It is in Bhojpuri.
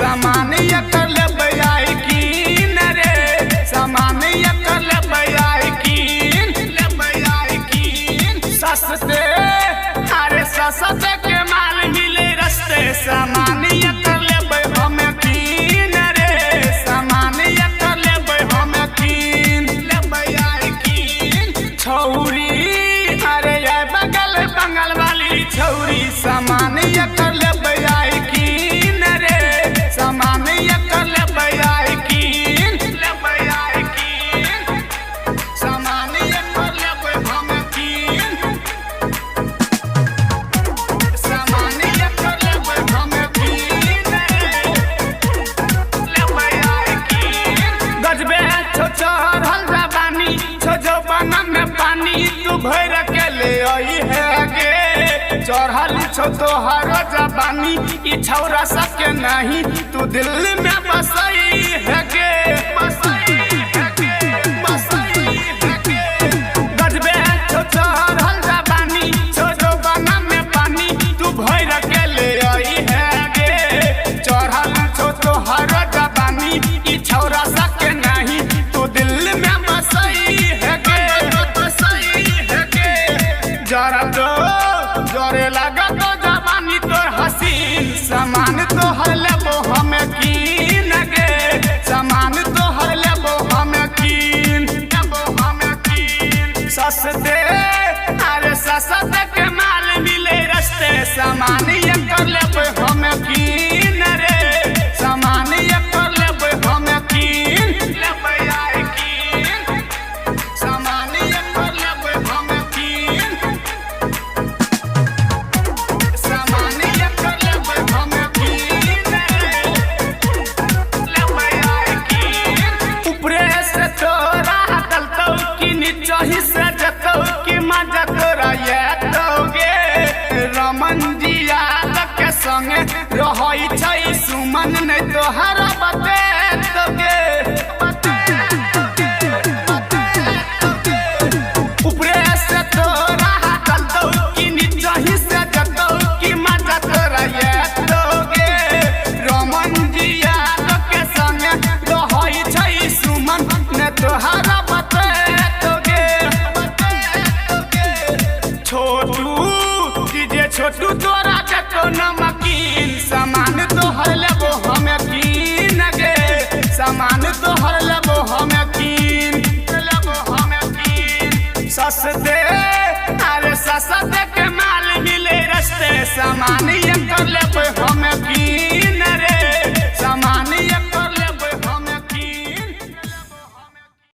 सामान कर लेबै आई कीन रे, सामान कर लेबै आई कीन सस्ते, अरे सस्ते के माल मिले रस्ते, सामान कर लेबै हमें कीन रे, सामान कर लेबै हमें कीन लेबै आई कीन छौरी, अरे बगल बंगल वाली छौरी, सामान कर लेबै आई कीन रे, सामान कर लेबै आई कीन लेबै आई कीन, सामान कर लेबै हमें कीन, सामान कर लेबै हमें कीन लेबै आई कीन। गजबे छो चढ़ल जवानी, छो जवाना में पानी, तू भर के ले आई है गे, चढ़ल छो तोहर जवानी, ई छौरा सके नहीं, तू दिल में बसई है गे, बसई है गे, बसई है गे। गजबे छो चढ़ल जवानी, छो जवाना में पानी, तू भर के ले आई है गे, चढ़ल छो तोहर जवानी, ई छौरा सके नहीं, तू दिल में बसई है गे, बसई है गे। जरा तो जोरे लगा तो जवानी तोर हसीन, सामान तो हर लेबो हमें कीन गे, सामान तो हर लेबो हमें कीन लेबो हमें कीन सस्ते, अरे सस्ते के माल मिले रस्ते, सामान कर लेबै हमें कीन रे, सामान कर लेबै हमें कीन लेबै आई कीन, सामान कर लेबै हमें कीन, सामान कर लेबै हमें कीन लेबै आई कीन। ऊपरे से तोरा हटलतौ कि नीचा ही से जतौ कि मजा तोरा ये तोगे, रमन जी याद के संगे रहै छै सुमन, नहीं तोहरा बते तोगे, ऊपरे से तोरा हटलतौ कि नीचा ही से जतौ कि मजा तोरा ये तोगे, रमन जी याद के संगे रहै छै सुमन, नहीं तोहरा बते तोगे, छोटू डीजे छोटू तोरा जतो नमकीन, सामान तो हर लेबो हमें कीन गे, सामान तो हर लेबो हमें कीन लेबो हमें कीन सस्ते, अरे सस्ते के माल मिले रस्ते, सामान